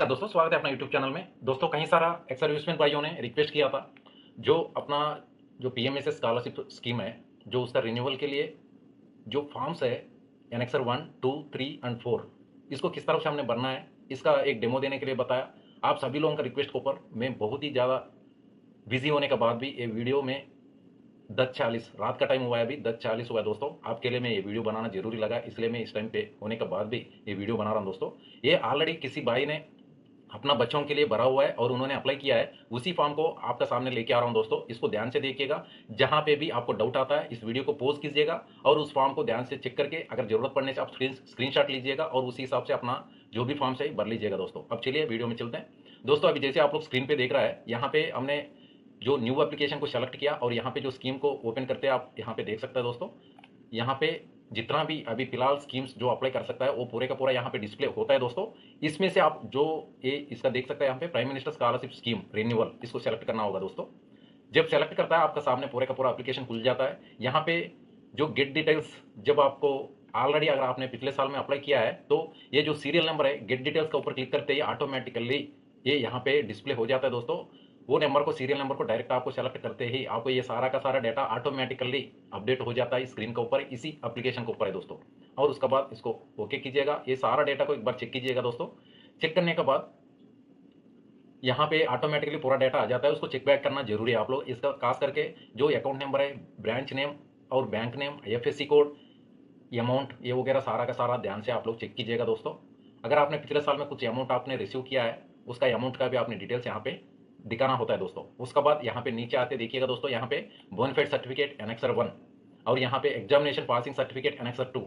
नमस्कार दोस्तों, स्वागत है अपना यूट्यूब चैनल में। दोस्तों, कहीं सारा एक्स सर्विसमैन भाइयों ने रिक्वेस्ट किया था जो अपना जो पीएमएसएस स्कॉलरशिप स्कीम है, जो उसका रिन्यूअल के लिए जो फॉर्म्स है एनेक्सर 1, 2, 3 एंड 4, इसको किस तरह से हमने भरना है, इसका एक डेमो देने के लिए बताया। आप सभी लोगों का रिक्वेस्ट के ऊपर मैं बहुत ही ज़्यादा बिजी होने के बाद भी ये वीडियो में 10:40 रात का टाइम हुआ है, अभी 10:40 हुआ है दोस्तों। आपके लिए मैं ये वीडियो बनाना जरूरी लगा, इसलिए मैं इस टाइम पे होने के बाद भी ये वीडियो बना रहा हूँ दोस्तों। ये ऑलरेडी किसी भाई ने अपना बच्चों के लिए भरा हुआ है और उन्होंने अप्लाई किया है, उसी फॉर्म को आपका सामने लेके आ रहा हूं दोस्तों। इसको ध्यान से देखिएगा, जहां पे भी आपको डाउट आता है इस वीडियो को पॉज कीजिएगा और उस फॉर्म को ध्यान से चेक करके अगर जरूरत पड़ने से आप स्क्रीनशॉट लीजिएगा और उसी हिसाब से अपना जो भी फॉर्म है भर लीजिएगा दोस्तों। अब चलिए वीडियो में चलते हैं दोस्तों। अभी जैसे आप लोग स्क्रीन पे देख रहा है, यहाँ पे हमने जो न्यू एप्लीकेशन को सेलेक्ट किया और यहाँ पे जो स्कीम को ओपन करते हैं आप यहाँ पे देख सकते हैं दोस्तों। यहाँ पे जितना भी अभी फिलहाल स्कीम्स जो अप्लाई कर सकता है वो पूरे का पूरा यहाँ पे डिस्प्ले होता है दोस्तों। इसमें से आप जो ये इसका देख सकते हैं यहाँ पे prime minister scholarship scheme renewal, इसको सेलेक्ट करना होगा दोस्तों। जब सेलेक्ट करता है आपका सामने पूरे का पूरा एप्लीकेशन खुल जाता है। यहाँ पे जो गेट डिटेल्स, जब आपको ऑलरेडी अगर आपने पिछले साल में अप्लाई किया है तो ये जो सीरियल नंबर है गेट डिटेल्स का ऊपर क्लिक करते ही ऑटोमेटिकली ये यहाँ पे डिस्प्ले हो जाता है दोस्तों। वो नंबर को, सीरियल नंबर को डायरेक्ट आपको सेलेक्ट करते ही आपको ये सारा का सारा डाटा ऑटोमेटिकली अपडेट हो जाता है स्क्रीन के ऊपर, इसी एप्लीकेशन के ऊपर है दोस्तों। और उसके बाद इसको ओके कीजिएगा। ये सारा डाटा को एक बार चेक कीजिएगा दोस्तों। चेक करने के बाद यहाँ पे ऑटोमेटिकली पूरा डाटा आ जाता है, उसको चेक बैक करना जरूरी है आप लोग। इसका खास करके जो अकाउंट नंबर है, ब्रांच नेम और bank name, IFSC code, amount, ये वगैरह सारा का सारा ध्यान से आप लोग चेक कीजिएगा दोस्तों। अगर आपने पिछले साल में कुछ अमाउंट आपने रिसीव किया है, उसका अमाउंट का भी आपने डिटेल्स यहाँ पे दिखाना होता है दोस्तों। उसके बाद यहाँ पे नीचे आते देखिएगा दोस्तों, यहाँ पे बोनफाइड सर्टिफिकेट एनेक्सर 1 और यहाँ पे examination passing certificate annexure 2,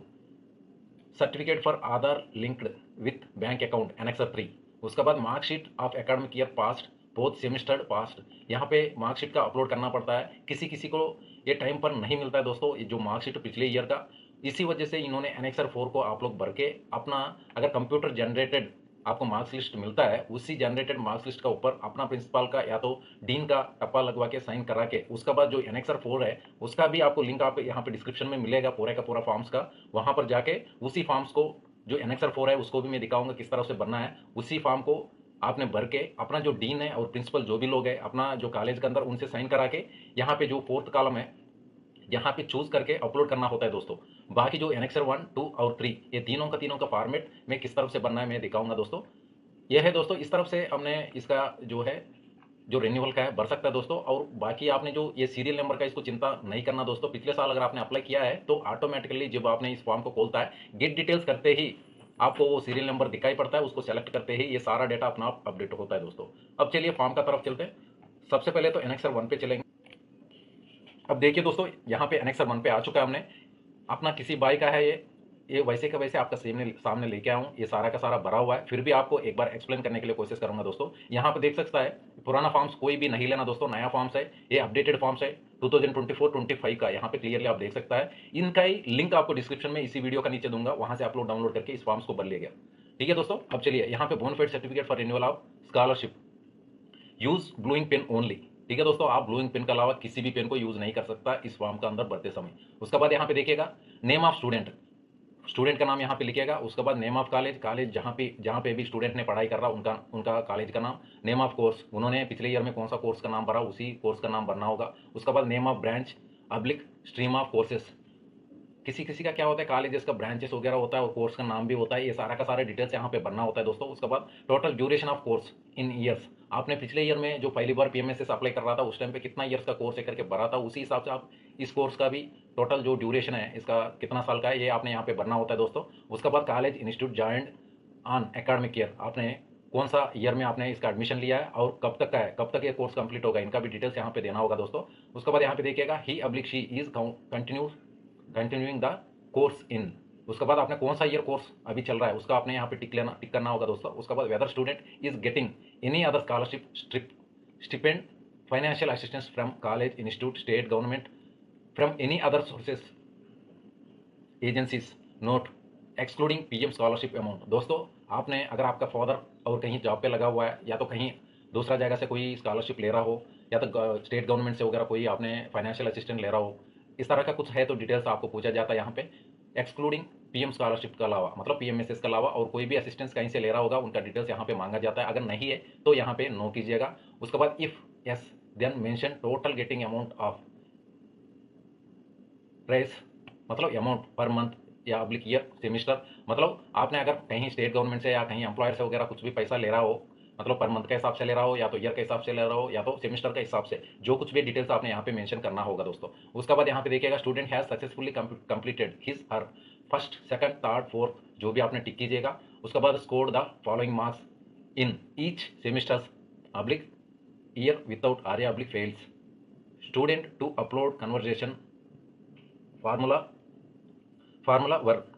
certificate for Aadhaar linked with bank account annexure 3। उसके बाद marksheet of academic year past both semester past, यहाँ पे मार्कशीट का अपलोड करना पड़ता है। किसी किसी को ये टाइम पर नहीं मिलता है दोस्तों, ये जो मार्कशीट पिछले ईयर का, इसी वजह से इन्होंने एनेक्सर 4 को आप लोग भर के अपना, अगर कंप्यूटर जनरेटेड आपको मार्क्स लिस्ट मिलता है, उसी जनरेटेड मार्क्स लिस्ट का ऊपर अपना प्रिंसिपल का या तो डीन का टप्पा लगवा के साइन करा के, उसका बाद जो एनेक्सर 4 है उसका भी आपको लिंक आप यहाँ पे डिस्क्रिप्शन में मिलेगा पूरे का पूरा फॉर्म्स का। वहां पर जाके उसी फॉर्म्स को, जो एनेक्सर 4 है उसको भी मैं दिखाऊंगा किस तरह से भरना है। उसी फॉर्म को आपने भर के अपना जो डीन है और प्रिंसिपल जो भी लोग है अपना जो कॉलेज के अंदर, उनसे साइन करा के यहाँ पे जो 4th कॉलम है यहाँ पे चूज करके अपलोड करना होता है दोस्तों। बाकी जो एनेक्सर 1, 2 और 3, ये तीनों का फॉर्मेट मैं किस तरफ से बनना है मैं दिखाऊंगा दोस्तों। यह है दोस्तों, इस तरफ से हमने इसका जो है जो रिन्यूअल का है भर सकता है दोस्तों। और बाकी आपने जो ये सीरियल नंबर का, इसको चिंता नहीं करना दोस्तों। पिछले साल अगर आपने अप्लाई किया है तो ऑटोमेटिकली जब आपने इस फॉर्म को खोलता है, गेट डिटेल्स करते ही आपको वो सीरियल नंबर दिखाई पड़ता है, उसको सेलेक्ट करते ही ये सारा डाटा अपना आप अपडेट होता है दोस्तों। अब चलिए फॉर्म का तरफ चलते हैं। सबसे पहले तो एनेक्सर 1 पे चलेंगे। अब देखिए दोस्तों, यहाँ पे एनेक्सर 1 पे आ चुका है। हमने अपना किसी भाई का है ये वैसे का वैसे आपका सामने लेके आया हूँ। ये सारा का सारा भरा हुआ है, फिर भी आपको एक बार एक्सप्लेन करने के लिए कोशिश करूंगा दोस्तों। यहाँ पे देख सकता है, पुराना फॉर्म्स कोई भी नहीं लेना दोस्तों, नया फॉर्म्स है, ये अपडेटेड फॉर्म्स है 2024-25 का। यहाँ पे क्लियरली आप देख सकता है। इनका ही लिंक आपको डिस्क्रिप्शन में इसी वीडियो का नीचे दूंगा, वहां से आप लोग डाउनलोड करके इस फॉर्म्स को भर लिएगा। ठीक है दोस्तों। अब चलिए, यहाँ पे bona fide certificate for renewal of scholarship, use blue ink pen only. ठीक है दोस्तों, आप ब्लू इंक पेन के अलावा किसी भी पेन को यूज नहीं कर सकता इस फॉर्म का अंदर भरते समय। उसके बाद यहाँ पे देखिएगा नेम ऑफ स्टूडेंट, स्टूडेंट का नाम यहाँ पे लिखिएगा। उसके बाद नेम ऑफ कॉलेज, कॉलेज जहाँ पे भी स्टूडेंट ने पढ़ाई कर रहा उनका कॉलेज का नाम। नेम ऑफ कोर्स, उन्होंने पिछले ईयर में कौन सा कोर्स का नाम भरा उसी कोर्स का नाम भरना होगा। उसके बाद name of branch oblique stream of courses, किसी किसी का क्या होता है कॉलेजेस का ब्रांचेस वगैरह होता है और कोर्स का नाम भी होता है, ये सारा का सारा डिटेल्स यहाँ पे भरना होता है दोस्तों। उसके बाद total duration of course in years, आपने पिछले ईयर में जो पहली बार पीएमएसएस अप्लाई कर रहा था उस टाइम पे कितना ईयर्स का कोर्स है करके भरा था, उसी हिसाब से आप इस कोर्स का भी टोटल जो ड्यूरेशन है इसका कितना साल का है ये आपने यहाँ पे भरना होता है दोस्तों। उसके बाद college institute joint on academic year, आपने कौन सा ईयर में आपने इसका एडमिशन लिया है और कब तक का है, कब तक ये कोर्स कंप्लीट होगा, इनका भी डिटेल्स यहाँ पे देना होगा दोस्तों। उसके बाद यहाँ पे देखिएगा he oblique she is continuing the course in, उसके बाद आपने कौन सा ईयर कोर्स अभी चल रहा है उसका आपने यहाँ पे टिक करना होगा दोस्तों। उसके बाद whether student is getting any other scholarship stipend financial assistance from college institute state government from any other sources agencies note excluding PM scholarship amount. दोस्तों, आपने अगर आपका फादर और कहीं जॉब पे लगा हुआ है या तो कहीं दूसरा जगह से कोई स्कॉलरशिप ले रहा हो या तो स्टेट गवर्नमेंट से वगैरह कोई आपने फाइनेंशियल असिस्टेंट ले रहा हो, इस तरह का कुछ है तो डिटेल्स आपको पूछा जाता है यहाँ पे। एक्सक्लूडिंग पीएम स्कॉलरशिप के अलावा, मतलब पीएमएसएस के अलावा और कोई भी असिस्टेंस कहीं से ले रहा होगा, उनका डिटेल्स यहाँ पे मांगा जाता है। अगर नहीं है तो यहाँ पे नो कीजिएगा। उसके बाद if yes then mention total getting amount of price, मतलब अमाउंट पर मंथ या अब्लिक ईयर सेमिस्टर। मतलब आपने अगर कहीं स्टेट गवर्नमेंट से या कहीं एम्प्लॉयर से वगैरह कुछ भी पैसा ले रहा हो, मतलब पर मंथ के हिसाब से ले रहा हो या तो ईयर के हिसाब से ले रहा हो या तो सेमिस्टर के हिसाब से, जो कुछ भी डिटेल्स आपने यहाँ पे मेंशन करना होगा दोस्तों। उसके बाद यहाँ पे देखिएगा student has successfully completed his her first second third fourth, जो भी आपने टिक कीजिएगा। उसके बाद scored the following marks in each semesters oblique year without arrears oblique fails. Student to upload conversion formula work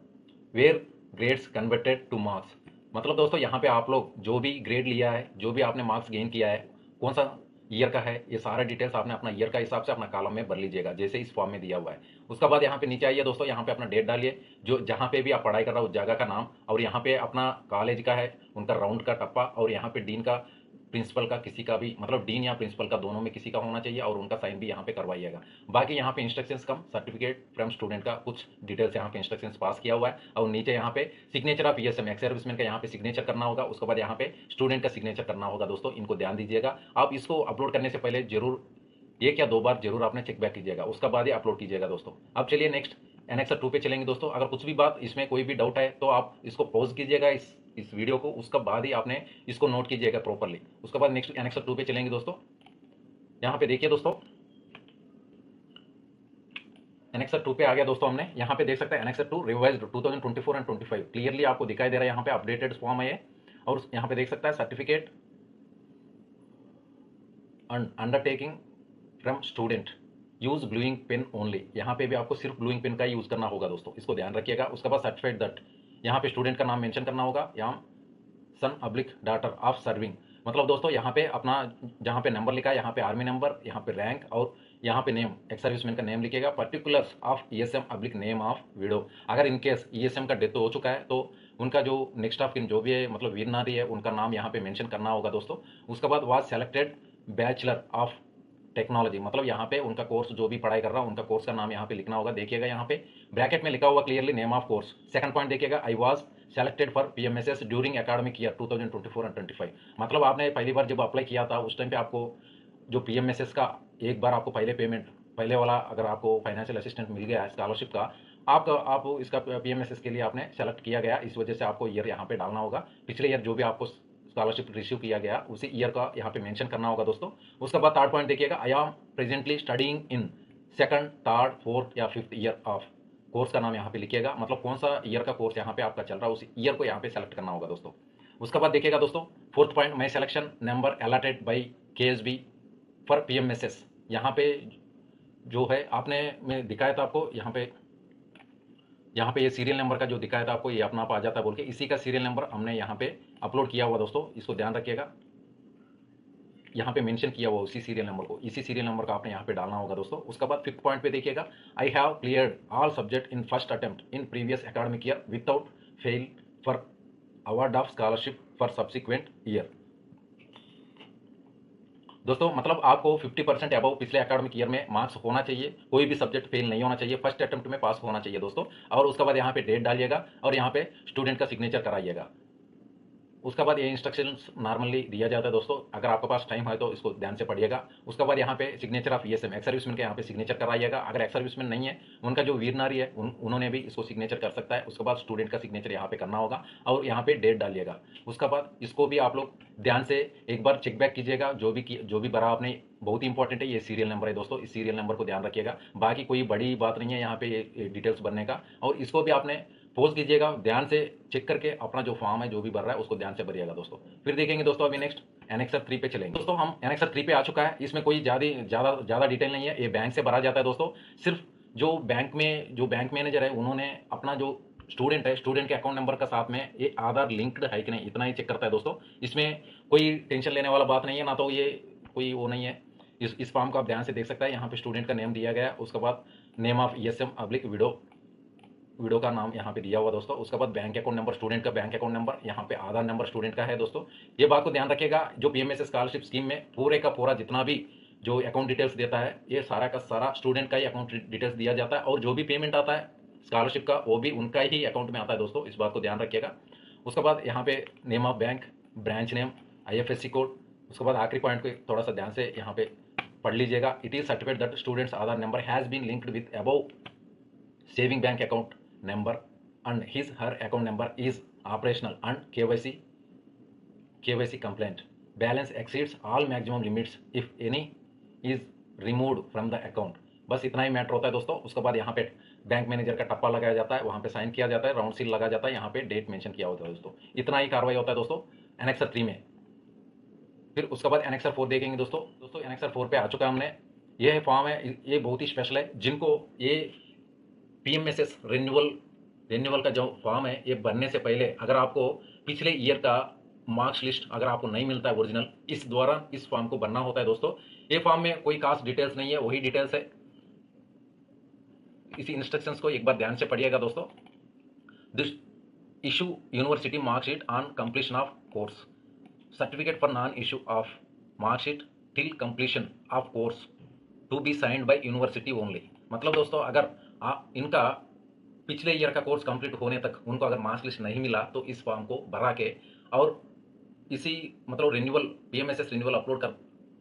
where grades converted to marks. मतलब दोस्तों यहाँ पे आप लोग जो भी ग्रेड लिया है, जो भी आपने मार्क्स गेन किया है, कौन सा ईयर का है, ये सारा डिटेल्स आपने अपना ईयर का हिसाब से अपना कॉलम में भर लीजिएगा, जैसे इस फॉर्म में दिया हुआ है। उसके बाद यहाँ पे नीचे आइए दोस्तों, यहाँ पे अपना डेट डालिए, जो जहाँ पे भी आप पढ़ाई कर रहा हो उस जगह का नाम, और यहाँ पे अपना कॉलेज का है, उनका राउंड का टप्पा, और यहाँ पे डीन का प्रिंसिपल का किसी का भी, मतलब डीन या प्रिंसिपल का दोनों में किसी का होना चाहिए, और उनका साइन भी यहाँ पे करवाइएगा। बाकी यहाँ पे instructions come certificate from student का कुछ डिटेल्स यहाँ पे इंस्ट्रक्शंस पास किया हुआ है, और नीचे यहाँ पे signature of ESM ex serviceman का यहाँ पे सिग्नेचर करना होगा। उसके बाद यहाँ पे स्टूडेंट का सिग्नेचर करना होगा दोस्तों, इनको ध्यान दीजिएगा। आप इसको अपलोड करने से पहले जरूर एक या दो बार जरूर आपने चेक बैक कीजिएगा, उसका बाद ही अपलोड कीजिएगा दोस्तों। अब चलिए नेक्स्ट एनेक्सर 2 पे चलेंगे दोस्तों। अगर कुछ भी बात इसमें कोई भी डाउट है तो आप इसको पॉज कीजिएगा इस वीडियो को, उसका बाद ही आपने इसको नोट कीजिएगा प्रॉपरली। उसके बाद नेक्स्ट एनेक्सर 2 पे चलेंगे दोस्तों। यहाँ पे देखिए दोस्तों, एनेक्सर 2 पे आ गया दोस्तों। हमने यहाँ पे देख सकते हैं एनेक्सर 2 रिवाइज्ड 2024 एंड 25 क्लियरली आपको दिखाई दे रहा है, यहाँ पे अपडेटेड फॉर्म है ये। और यहाँ पे देख सकता है certificate undertaking from student use blue ink pen only, यहाँ पे भी आपको सिर्फ ब्लूइंग पेन का ही यूज करना होगा दोस्तों, इसको ध्यान रखिएगा। उसके बाद सर्टिफाइड दैट, यहाँ पे स्टूडेंट का नाम मेंशन करना होगा, यहाँ सन अब्लिक डाटर ऑफ सर्विंग, मतलब दोस्तों यहाँ पे अपना जहाँ पे नंबर लिखा है, यहाँ पे आर्मी नंबर, यहाँ पे रैंक, और यहाँ पे नेम एक्स सर्विसमैन का नेम लिखेगा। Particulars of ESM oblique name of window, अगर इनकेस ईएसएम का डेथ हो चुका है तो उनका जो नेक्स्ट ऑफ किन जो भी है, मतलब वीर नारी है, उनका नाम यहाँ पे मेंशन करना होगा दोस्तों। उसके बाद was selected bachelor of technology, मतलब यहाँ पे उनका कोर्स जो भी पढ़ाई कर रहा है उनका कोर्स का नाम यहाँ पे लिखना होगा। देखिएगा यहाँ पे ब्रैकेट में लिखा हुआ clearly name of course. Second point देखिएगा, I was selected for PMSS during academic year 2024 and 25, मतलब आपने पहली बार जब अप्लाई किया था उस टाइम पे आपको जो पीएमएसएस का एक बार आपको पहले पेमेंट, पहले वाला अगर आपको फाइनेंशियल असिस्टेंट मिल गया है स्कॉलरशिप का, आप इसका पीएमएसएस के लिए आपने सेलेक्ट किया गया, इस वजह से आपको ईयर यहाँ पे डालना होगा। पिछले ईयर जो भी आपको स्कॉलरशिप रिसीव किया गया उसी ईयर का यहाँ पे मेंशन करना होगा दोस्तों। उसके बाद थर्ड पॉइंट देखिएगा, I am presently studying in second third fourth या फिफ्थ ईयर ऑफ, कोर्स का नाम यहाँ पे लिखिएगा, मतलब कौन सा ईयर का कोर्स यहाँ पे आपका चल रहा है उस ईयर को यहाँ पे सेलेक्ट करना होगा दोस्तों। उसके बाद देखिएगा दोस्तों fourth point, my selection number allotted by KSB for PMSS, यहाँ पे जो है आपने मैं दिखाया था आपको, यहाँ पे ये सीरियल नंबर का जो दिखाया था आपको, ये अपना आप आ जाता है बोल के, इसी का सीरियल नंबर हमने यहाँ पे अपलोड किया हुआ दोस्तों, इसको ध्यान रखिएगा। यहाँ पे मेंशन किया हुआ उसी सीरियल नंबर को, इसी सीरियल नंबर का आपने यहाँ पे डालना होगा दोस्तों। उसके बाद फिफ्थ पॉइंट पे देखिएगा, I have cleared all subject in first attempt in previous academic year without fail for award of scholarship for subsequent year. दोस्तों मतलब आपको 50% अबव पिछले एकेडमिक ईयर में मार्क्स होना चाहिए, कोई भी सब्जेक्ट फेल नहीं होना चाहिए, फर्स्ट अटेम्प्ट में पास होना चाहिए दोस्तों। और उसके बाद यहाँ पे डेट डालिएगा और यहाँ पे स्टूडेंट का सिग्नेचर कराइएगा। उसके बाद ये इंस्ट्रक्शंस नॉर्मली दिया जाता है दोस्तों, अगर आपके पास टाइम है तो इसको ध्यान से पढ़िएगा। उसके बाद यहाँ पे signature of ESM ex serviceman के यहाँ पे सिग्नेचर कराइएगा। अगर एक्स सर्विसमैन नहीं है, उनका जो वीर नारी है उन्होंने भी इसको सिग्नेचर कर सकता है। उसके बाद स्टूडेंट का सिग्नेचर यहाँ पे करना होगा और यहाँ पे डेट डालिएगा। उसके बाद इसको भी आप लोग ध्यान से एक बार चेक बैक कीजिएगा, जो भी भरा आपने, बहुत ही इंपॉर्टेंट है ये सीरियल नंबर है दोस्तों, इस सीरियल नंबर को ध्यान रखिएगा। बाकी कोई बड़ी बात नहीं है यहाँ पे डिटेल्स भरने का, और इसको भी आपने पोज कीजिएगा, ध्यान से चेक करके अपना जो फॉर्म है जो भी भर रहा है उसको ध्यान से भरिएगा दोस्तों। फिर देखेंगे दोस्तों अभी नेक्स्ट एनेक्सर 3 पे चलेंगे दोस्तों। हम एनेक्सर 3 पे आ चुका है, इसमें कोई ज़्यादा डिटेल नहीं है, ये बैंक से भरा जाता है दोस्तों। सिर्फ जो बैंक मैनेजर है उन्होंने अपना जो स्टूडेंट है, स्टूडेंट के अकाउंट नंबर का साथ में ये आधार लिंक्ड है कि नहीं, इतना ही चेक करता है दोस्तों। इसमें कोई टेंशन लेने वाला बात नहीं है, ना तो ये कोई वो नहीं है। इस फॉर्म को आप ध्यान से देख सकते हैं, यहाँ पे स्टूडेंट का नेम दिया गया है, उसके बाद name of ESM oblique window का नाम यहाँ पे दिया हुआ दोस्तों। उसके बाद बैंक अकाउंट नंबर, स्टूडेंट का बैंक अकाउंट नंबर, यहाँ पे आधार नंबर स्टूडेंट का है दोस्तों। ये बात को ध्यान रखिएगा, जो पीएमएसएस स्कॉलरशिप स्कीम में पूरे का पूरा जितना भी जो अकाउंट डिटेल्स देता है, ये सारा का सारा स्टूडेंट का ही अकाउंट डिटेल्स दिया जाता है, और जो भी पेमेंट आता है स्कॉलरशिप का वो भी उनका ही अकाउंट में आता है दोस्तों, इस बात को ध्यान रखिएगा। उसके बाद यहाँ पे name of bank, branch name, IFSC code. उसके बाद आखिरी पॉइंट को थोड़ा सा ध्यान से यहाँ पे पढ़ लीजिएगा। It is certified that students Aadhaar number has been linked with above saving bank account number and his her account number is operational and KYC compliant. Balance exceeds all maximum limits if any is removed from the account. बस इतना ही matter होता है दोस्तों। उसके बाद यहाँ पे bank manager का टप्पा लगाया जाता है, वहाँ पे साइन किया जाता है, राउंड सील लगा जाता है, यहाँ पे डेट मेंशन किया होता है दोस्तों। इतना ही कार्रवाई होता है दोस्तों एनेक्सर 3 में। फिर उसके बाद एनेक्सर 4 देखेंगे दोस्तों एनेक्सर 4 पे आ चुका है हमने। ये फॉर्म है, ये बहुत ही स्पेशल है। जिनको ये PMSS रिन्यूअल का जो फॉर्म है, ये भरने से पहले अगर आपको पिछले ईयर का मार्क्स लिस्ट अगर आपको नहीं मिलता है ओरिजिनल, इस द्वारा इस फॉर्म को भरना होता है दोस्तों। ये फॉर्म में कोई खास डिटेल्स नहीं है, वही डिटेल्स है। इसी इंस्ट्रक्शंस को एक बार ध्यान से पढ़िएगा दोस्तों। This issue university marksheet on completion of course, certificate for non issue of marksheet till completion of course to be signed by university only. मतलब दोस्तों अगर आप इनका पिछले ईयर का कोर्स कंप्लीट होने तक उनको अगर मार्क्स लिस्ट नहीं मिला तो इस फॉर्म को भरा के और इसी मतलब रिन्यूअल PMSS रिन्यूअल अपलोड कर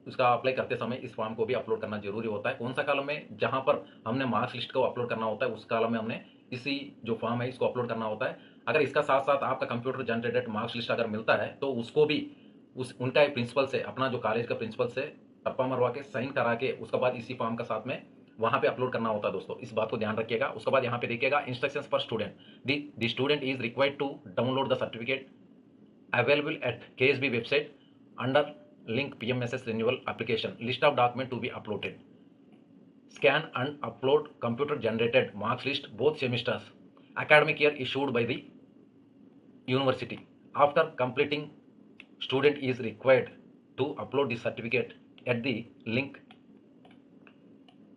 उसका अप्लाई करते समय इस फॉर्म को भी अपलोड करना जरूरी होता है। कौन सा कॉलम में? जहां पर हमने मार्क्स लिस्ट को अपलोड करना होता है उस कॉलम में हमने इसी जो फॉर्म है इसको अपलोड करना होता है। अगर इसका साथ साथ आपका कंप्यूटर जनरेटेड मार्क्स लिस्ट अगर मिलता है तो उसको भी उनका प्रिंसिपल से, अपना जो कॉलेज का प्रिंसिपल से टप्पा मरवा के साइन करा के उसके बाद इसी फॉर्म का साथ में वहां पे अपलोड करना होता है दोस्तों। इस बात को ध्यान रखिएगा। उसके बाद यहाँ पे देखिएगा instructions for student. The student is required to download the certificate available at KSB website under link PMSS renewal application, list of document to be uploaded, scan and upload computer generated marks list both semesters academic year issued by the university. After completing, student is required to upload the certificate at the link.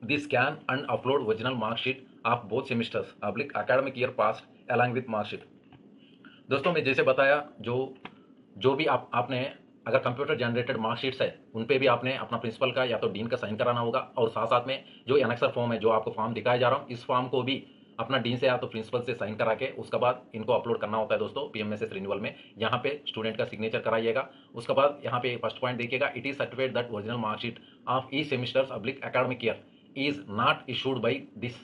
The scan and upload original mark sheet of both semesters academic year passed along with mark sheet. दोस्तों मैं जैसे बताया, जो भी आपने अगर computer generated marksheets है उन पे भी आपने अपना प्रिंसिपल का या तो डीन का साइन कराना होगा, और साथ साथ में जो एनेक्सर फॉर्म है जो आपको फॉर्म दिखाया जा रहा हूँ इस फॉर्म को भी अपना डीन से या तो प्रिंसिपल से साइन करा के उसके बाद इनको अपलोड करना होता है दोस्तों PMSS रिन्यूअल में। यहाँ पे स्टूडेंट का सिग्नेचर कराइएगा। उसके बाद यहाँ पे फर्स्ट पॉइंट देखिएगा, it is certified that original marksheet of each semesters academic year is not issued by this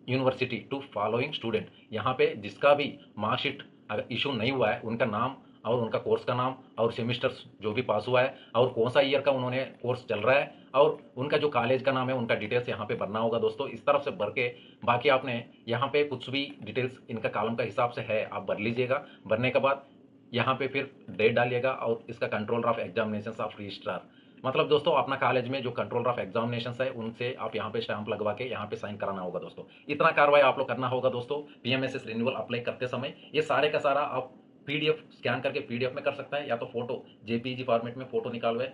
university to following student. यहाँ पे जिसका भी मार्कशीट अगर इशू नहीं हुआ है उनका नाम और उनका कोर्स का नाम और सेमेस्टर्स जो भी पास हुआ है और कौन सा ईयर का उन्होंने कोर्स चल रहा है और उनका जो कॉलेज का नाम है उनका डिटेल्स यहाँ पे भरना होगा दोस्तों। इस तरफ से भर के बाकी आपने यहाँ पे कुछ भी डिटेल्स इनका कॉलम का हिसाब से है आप भर लीजिएगा। भरने के बाद यहाँ पे फिर डेट डालिएगा और इसका controller of examination of registrar, मतलब दोस्तों अपना कॉलेज में जो कंट्रोलर ऑफ एग्जामिनेशन है उनसे आप यहाँ पे स्टैंप लगवा के यहाँ पे साइन कराना होगा दोस्तों। इतना कार्रवाई आप लोग करना होगा दोस्तों PMSS रिन्यूअल अप्लाई करते समय। ये सारे का सारा आप PDF स्कैन करके PDF में कर सकता है या तो फोटो JPG फॉर्मेट में फोटो निकालवे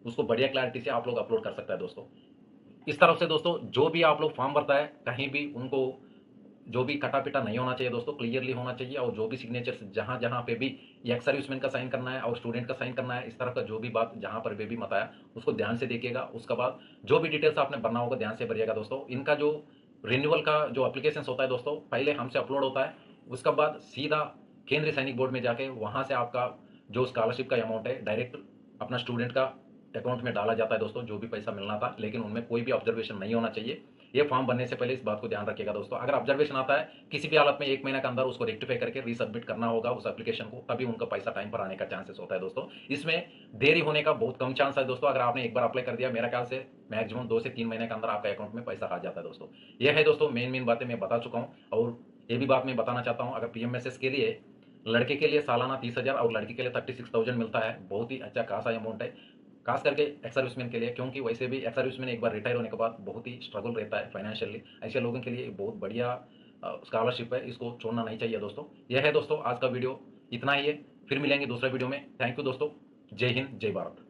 उसको बढ़िया क्लैरिटी से आप लोग अपलोड कर सकता है दोस्तों। इस तरफ से दोस्तों जो भी आप लोग फॉर्म भरता है कहीं भी उनको जो भी कटा पिटा नहीं होना चाहिए दोस्तों, क्लियरली होना चाहिए। और जो भी सिग्नेचर जहाँ जहाँ पे भी एक्स सर्विसमैन का साइन करना है और स्टूडेंट का साइन करना है, इस तरह का जो भी बात जहाँ पर भी मत आया उसको ध्यान से देखिएगा। उसके बाद जो भी डिटेल्स आपने भरना होगा ध्यान से भरिएगा दोस्तों। इनका जो रिन्यूअल का जो एप्लीकेशन होता है दोस्तों पहले हमसे अपलोड होता है, उसके बाद सीधा केंद्रीय सैनिक बोर्ड में जाके वहाँ से आपका जो स्कॉलरशिप का अमाउंट है डायरेक्ट अपना स्टूडेंट का अकाउंट में डाला जाता है दोस्तों, जो भी पैसा मिलना था। लेकिन उनमें कोई भी ऑब्जर्वेशन नहीं होना चाहिए। ये फॉर्म बनने से पहले इस बात को ध्यान रखिएगा दोस्तों। अगर ऑब्जर्वेशन आता है किसी भी हालत में 1 महीने के अंदर उसको रेक्टिफाई करके रीसबमिट करना होगा उस एप्लीकेशन को, तभी उनका पैसा टाइम पर आने का चांसेस होता है दोस्तों। इसमें देरी होने का बहुत कम चांस है दोस्तों। अगर आपने एक बार अप्लाई कर दिया मेरा ख्याल से मैक्सिमम 2 से 3 महीने के अंदर आपका अकाउंट में पैसा आ जाता है दोस्तों। यह है दोस्तों मेन बातें मैं बता चुका हूँ। और ये भी बात मैं बताना चाहता हूँ, अगर PMSS के लिए लड़के के लिए सालाना 30,000 और लड़की के लिए 36,000 मिलता है। बहुत ही अच्छा खासा अमाउंट है, खास करके एक्स सर्विसमैन के लिए, क्योंकि वैसे भी एक्स सर्विसमैन एक बार रिटायर होने के बाद बहुत ही स्ट्रगल रहता है फाइनेंशियली। ऐसे लोगों के लिए बहुत बढ़िया स्कॉलरशिप है, इसको छोड़ना नहीं चाहिए दोस्तों। यह है दोस्तों आज का वीडियो, इतना ही है। फिर मिलेंगे दूसरे वीडियो में। थैंक यू दोस्तों। जय हिंद, जय भारत।